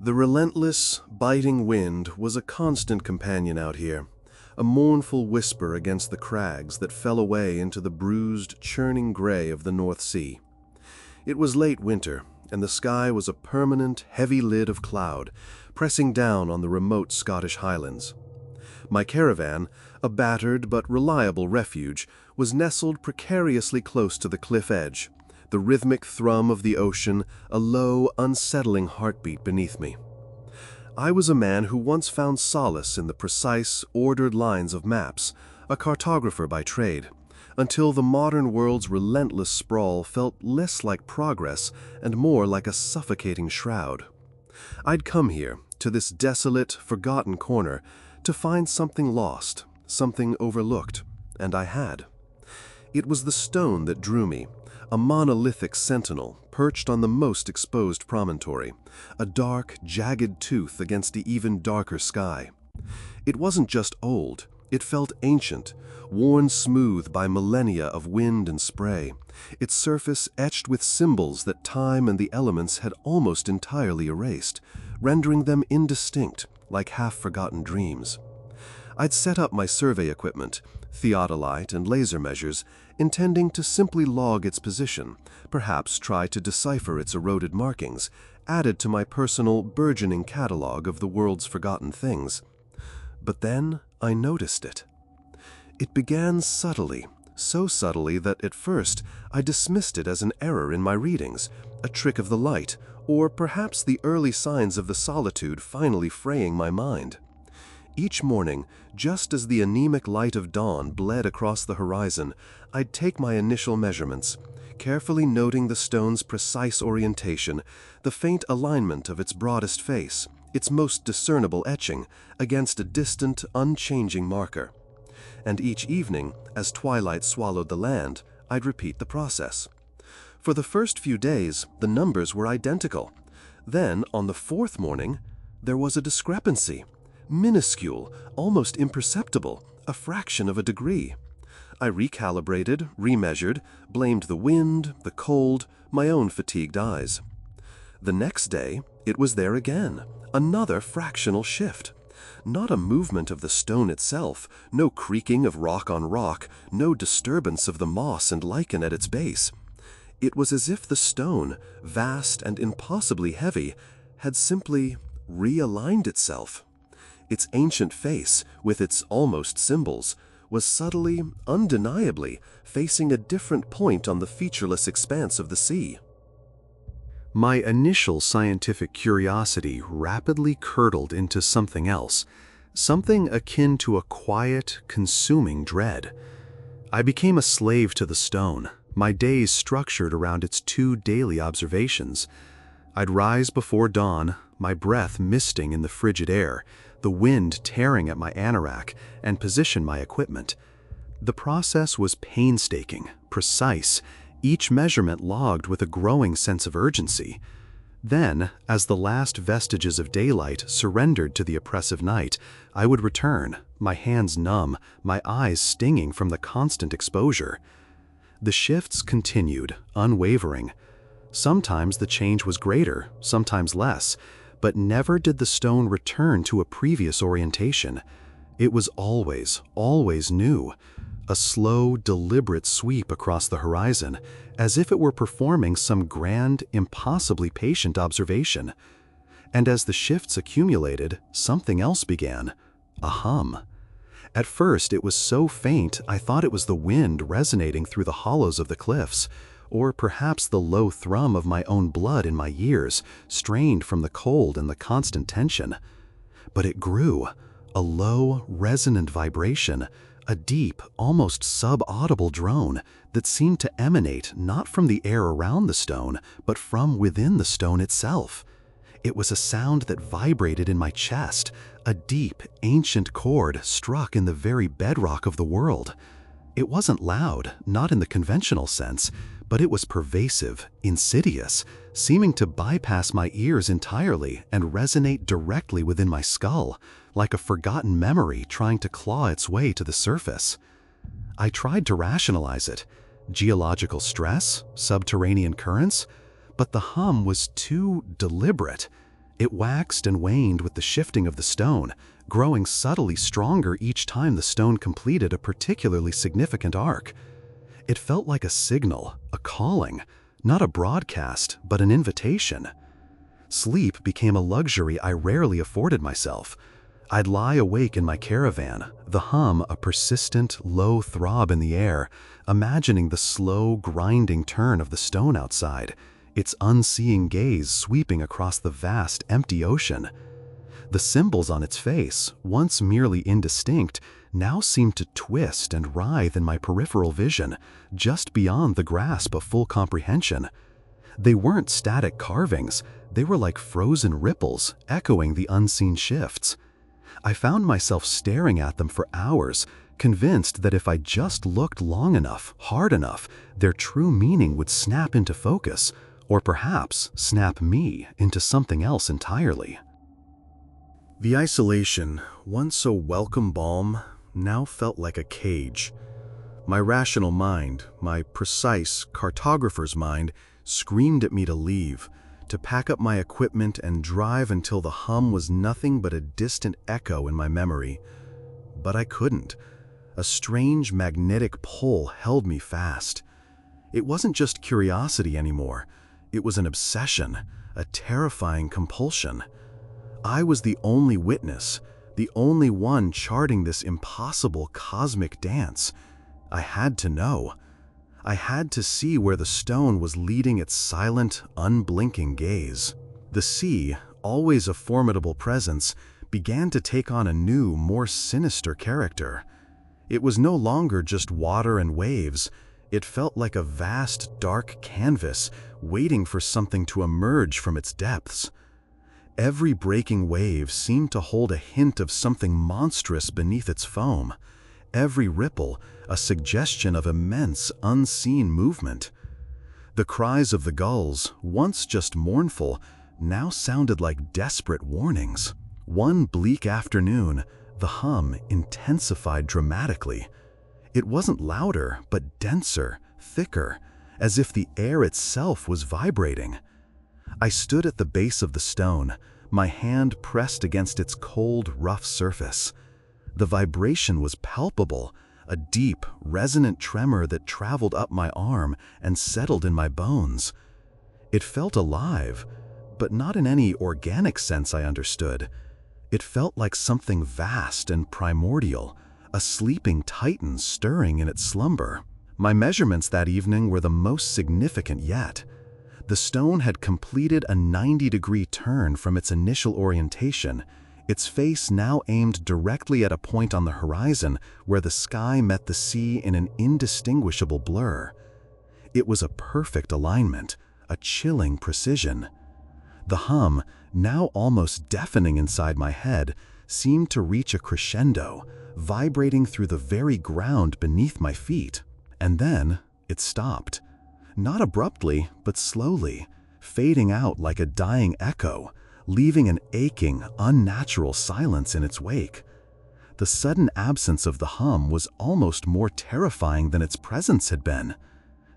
The relentless, biting wind was a constant companion out here, a mournful whisper against the crags that fell away into the bruised, churning gray of the North Sea. It was late winter, and the sky was a permanent, heavy lid of cloud, pressing down on the remote Scottish Highlands. My caravan, a battered but reliable refuge, was nestled precariously close to the cliff edge, the rhythmic thrum of the ocean a low, unsettling heartbeat beneath me. I was a man who once found solace in the precise, ordered lines of maps, a cartographer by trade, until the modern world's relentless sprawl felt less like progress and more like a suffocating shroud. I'd come here, to this desolate, forgotten corner, to find something lost, something overlooked, and I had. It was the stone that drew me, a monolithic sentinel perched on the most exposed promontory, a dark, jagged tooth against the even darker sky. It wasn't just old, it felt ancient, worn smooth by millennia of wind and spray, its surface etched with symbols that time and the elements had almost entirely erased, rendering them indistinct, like half-forgotten dreams. I'd set up my survey equipment, theodolite and laser measures, intending to simply log its position, perhaps try to decipher its eroded markings, added to my personal, burgeoning catalog of the world's forgotten things. But then I noticed it. It began subtly, so subtly that at first I dismissed it as an error in my readings, a trick of the light, or perhaps the early signs of the solitude finally fraying my mind. Each morning, just as the anemic light of dawn bled across the horizon, I'd take my initial measurements, carefully noting the stone's precise orientation, the faint alignment of its broadest face, its most discernible etching, against a distant, unchanging marker. And each evening, as twilight swallowed the land, I'd repeat the process. For the first few days, the numbers were identical. Then, on the fourth morning, there was a discrepancy. Minuscule, almost imperceptible, a fraction of a degree. I recalibrated, remeasured, blamed the wind, the cold, my own fatigued eyes. The next day, it was there again, another fractional shift. Not a movement of the stone itself, no creaking of rock on rock, no disturbance of the moss and lichen at its base. It was as if the stone, vast and impossibly heavy, had simply realigned itself. Its ancient face, with its almost symbols, was subtly, undeniably, facing a different point on the featureless expanse of the sea. My initial scientific curiosity rapidly curdled into something else, something akin to a quiet, consuming dread. I became a slave to the stone, my days structured around its two daily observations. I'd rise before dawn, my breath misting in the frigid air, the wind tearing at my anorak, and position my equipment. The process was painstaking, precise, each measurement logged with a growing sense of urgency. Then, as the last vestiges of daylight surrendered to the oppressive night, I would return, my hands numb, my eyes stinging from the constant exposure. The shifts continued, unwavering. Sometimes the change was greater, sometimes less, but never did the stone return to a previous orientation. It was always, always new, a slow, deliberate sweep across the horizon, as if it were performing some grand, impossibly patient observation. And as the shifts accumulated, something else began, a hum. At first it was so faint I thought it was the wind resonating through the hollows of the cliffs, or perhaps the low thrum of my own blood in my ears, strained from the cold and the constant tension. But it grew, a low, resonant vibration, a deep, almost sub-audible drone that seemed to emanate not from the air around the stone, but from within the stone itself. It was a sound that vibrated in my chest, a deep, ancient chord struck in the very bedrock of the world. It wasn't loud, not in the conventional sense, but it was pervasive, insidious, seeming to bypass my ears entirely and resonate directly within my skull, like a forgotten memory trying to claw its way to the surface. I tried to rationalize it. Geological stress? Subterranean currents? But the hum was too deliberate. It waxed and waned with the shifting of the stone, growing subtly stronger each time the stone completed a particularly significant arc. It felt like a signal, a calling, not a broadcast, but an invitation. Sleep became a luxury I rarely afforded myself. I'd lie awake in my caravan, the hum a persistent, low throb in the air, imagining the slow, grinding turn of the stone outside, its unseeing gaze sweeping across the vast, empty ocean. The symbols on its face, once merely indistinct, now seemed to twist and writhe in my peripheral vision, just beyond the grasp of full comprehension. They weren't static carvings, they were like frozen ripples, echoing the unseen shifts. I found myself staring at them for hours, convinced that if I just looked long enough, hard enough, their true meaning would snap into focus, or perhaps snap me into something else entirely. The isolation, once so welcome balm, now felt like a cage. My rational mind, my precise cartographer's mind, screamed at me to leave, to pack up my equipment and drive until the hum was nothing but a distant echo in my memory. But I couldn't. A strange magnetic pull held me fast. It wasn't just curiosity anymore. It was an obsession, a terrifying compulsion. I was the only witness, the only one charting this impossible cosmic dance. I had to know. I had to see where the stone was leading its silent, unblinking gaze. The sea, always a formidable presence, began to take on a new, more sinister character. It was no longer just water and waves. It felt like a vast, dark canvas waiting for something to emerge from its depths. Every breaking wave seemed to hold a hint of something monstrous beneath its foam. Every ripple, a suggestion of immense, unseen movement. The cries of the gulls, once just mournful, now sounded like desperate warnings. One bleak afternoon, the hum intensified dramatically. It wasn't louder, but denser, thicker, as if the air itself was vibrating. I stood at the base of the stone, my hand pressed against its cold, rough surface. The vibration was palpable, a deep, resonant tremor that traveled up my arm and settled in my bones. It felt alive, but not in any organic sense I understood. It felt like something vast and primordial, a sleeping titan stirring in its slumber. My measurements that evening were the most significant yet. The stone had completed a 90-degree turn from its initial orientation, its face now aimed directly at a point on the horizon where the sky met the sea in an indistinguishable blur. It was a perfect alignment, a chilling precision. The hum, now almost deafening inside my head, seemed to reach a crescendo, vibrating through the very ground beneath my feet. And then it stopped. Not abruptly, but slowly, fading out like a dying echo, leaving an aching, unnatural silence in its wake. The sudden absence of the hum was almost more terrifying than its presence had been.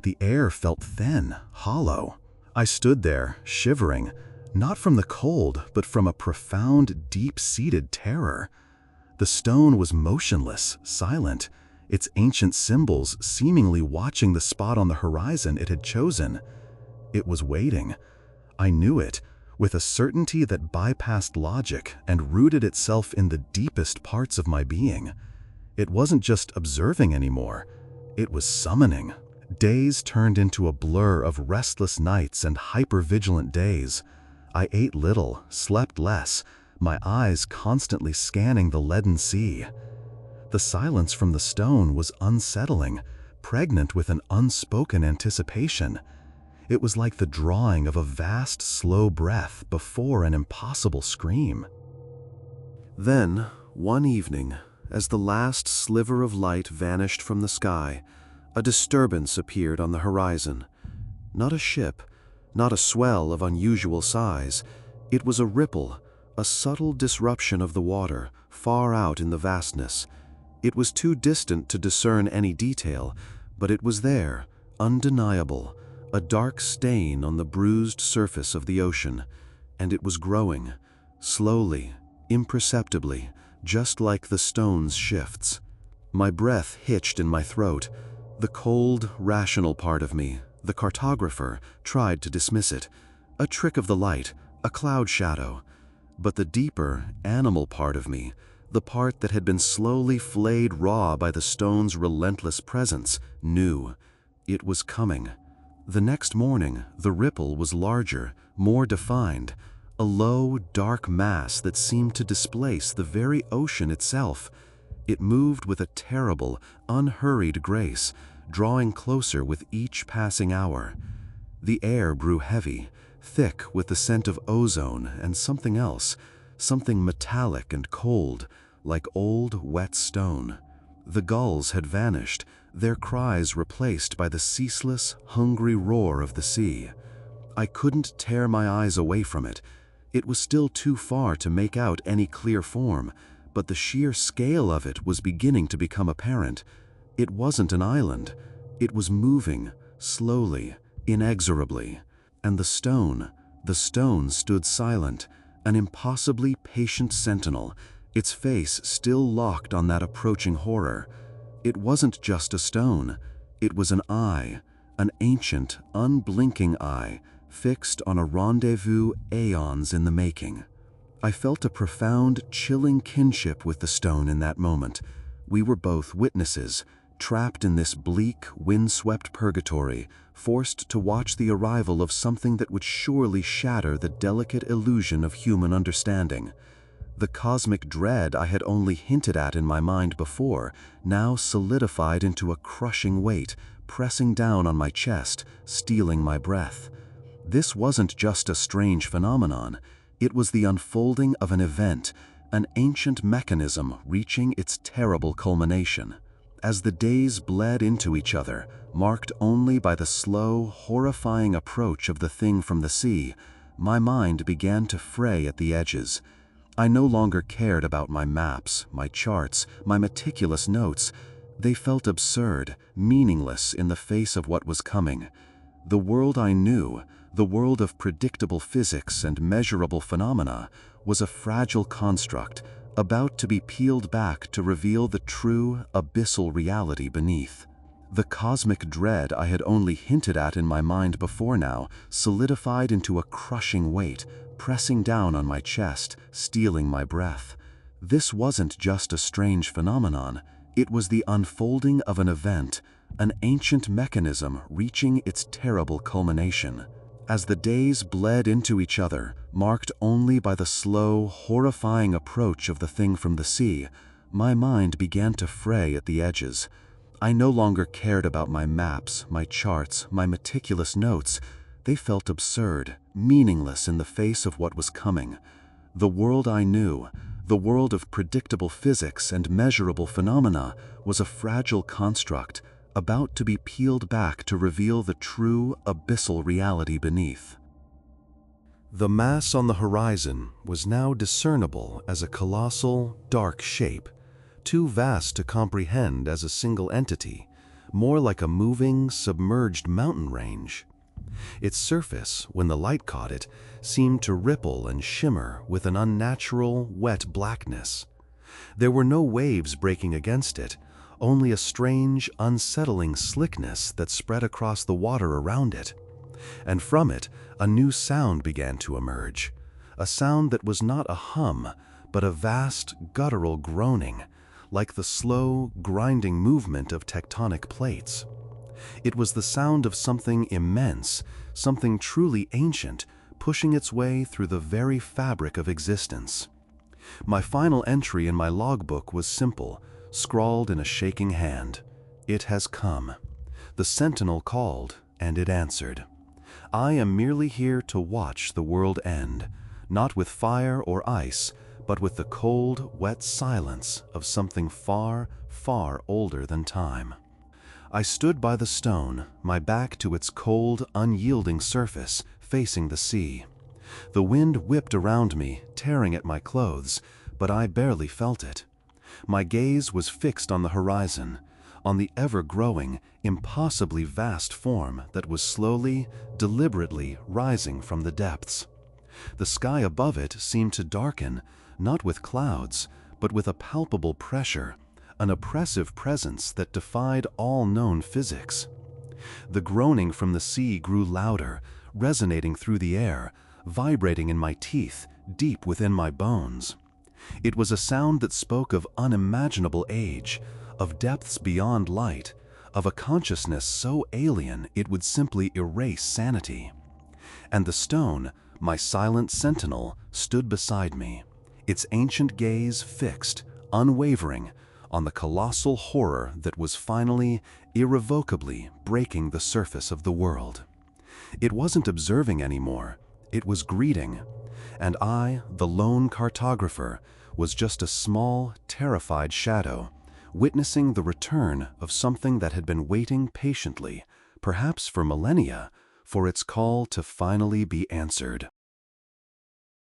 The air felt thin, hollow. I stood there, shivering, not from the cold, but from a profound, deep-seated terror. The stone was motionless, silent, its ancient symbols seemingly watching the spot on the horizon it had chosen. It was waiting. I knew it, with a certainty that bypassed logic and rooted itself in the deepest parts of my being. It wasn't just observing anymore, it was summoning. Days turned into a blur of restless nights and hyper-vigilant days. I ate little, slept less, my eyes constantly scanning the leaden sea. The silence from the stone was unsettling, pregnant with an unspoken anticipation. It was like the drawing of a vast, slow breath before an impossible scream. Then, one evening, as the last sliver of light vanished from the sky, a disturbance appeared on the horizon. Not a ship, not a swell of unusual size. It was a ripple, a subtle disruption of the water, far out in the vastness. It was too distant to discern any detail, but it was there, undeniable, a dark stain on the bruised surface of the ocean. and it was growing, slowly, imperceptibly, just like the stone's shifts. My breath hitched in my throat. The cold, rational part of me, the cartographer, tried to dismiss it. A trick of the light, a cloud shadow. But the deeper, animal part of me, the part that had been slowly flayed raw by the stone's relentless presence, knew it was coming. The next morning, the ripple was larger, more defined, a low, dark mass that seemed to displace the very ocean itself. It moved with a terrible, unhurried grace, drawing closer with each passing hour. The air grew heavy, thick with the scent of ozone and something else, something metallic and cold, like old, wet stone. The gulls had vanished, their cries replaced by the ceaseless, hungry roar of the sea. I couldn't tear my eyes away from it. It was still too far to make out any clear form, but the sheer scale of it was beginning to become apparent. It wasn't an island. It was moving, slowly, inexorably. And the stone stood silent, an impossibly patient sentinel, its face still locked on that approaching horror. It wasn't just a stone. It was an eye, an ancient, unblinking eye, fixed on a rendezvous aeons in the making. I felt a profound, chilling kinship with the stone in that moment. We were both witnesses, trapped in this bleak, windswept purgatory, forced to watch the arrival of something that would surely shatter the delicate illusion of human understanding. The cosmic dread I had only hinted at in my mind before now solidified into a crushing weight, pressing down on my chest, stealing my breath. This wasn't just a strange phenomenon. It was the unfolding of an event, an ancient mechanism reaching its terrible culmination. As the days bled into each other, marked only by the slow, horrifying approach of the thing from the sea, my mind began to fray at the edges. I no longer cared about my maps, my charts, my meticulous notes. They felt absurd, meaningless in the face of what was coming. The world I knew, the world of predictable physics and measurable phenomena, was a fragile construct, about to be peeled back to reveal the true, abyssal reality beneath. The cosmic dread I had only hinted at in my mind before now solidified into a crushing weight, pressing down on my chest, stealing my breath. This wasn't just a strange phenomenon. It was the unfolding of an event, an ancient mechanism reaching its terrible culmination. As the days bled into each other, marked only by the slow, horrifying approach of the thing from the sea, my mind began to fray at the edges. I no longer cared about my maps, my charts, my meticulous notes. They felt absurd, meaningless in the face of what was coming. The world I knew, the world of predictable physics and measurable phenomena, was a fragile construct, about to be peeled back to reveal the true, abyssal reality beneath. The mass on the horizon was now discernible as a colossal, dark shape, too vast to comprehend as a single entity, more like a moving, submerged mountain range. Its surface, when the light caught it, seemed to ripple and shimmer with an unnatural, wet blackness. There were no waves breaking against it, only a strange, unsettling slickness that spread across the water around it. And from it, a new sound began to emerge, a sound that was not a hum, but a vast, guttural groaning, like the slow, grinding movement of tectonic plates. It was the sound of something immense, something truly ancient, pushing its way through the very fabric of existence. My final entry in my logbook was simple, scrawled in a shaking hand. It has come. The sentinel called, and it answered. I am merely here to watch the world end, not with fire or ice, but with the cold, wet silence of something far, far older than time. I stood by the stone, my back to its cold, unyielding surface, facing the sea. The wind whipped around me, tearing at my clothes, but I barely felt it. My gaze was fixed on the horizon, on the ever-growing, impossibly vast form that was slowly, deliberately rising from the depths. The sky above it seemed to darken, not with clouds, but with a palpable pressure, an oppressive presence that defied all known physics. The groaning from the sea grew louder, resonating through the air, vibrating in my teeth, deep within my bones. It was a sound that spoke of unimaginable age, of depths beyond light, of a consciousness so alien it would simply erase sanity. And the stone, my silent sentinel, stood beside me, its ancient gaze fixed, unwavering, on the colossal horror that was finally, irrevocably breaking the surface of the world. It wasn't observing anymore, it was greeting, and I, the lone cartographer, was just a small, terrified shadow, witnessing the return of something that had been waiting patiently, perhaps for millennia, for its call to finally be answered.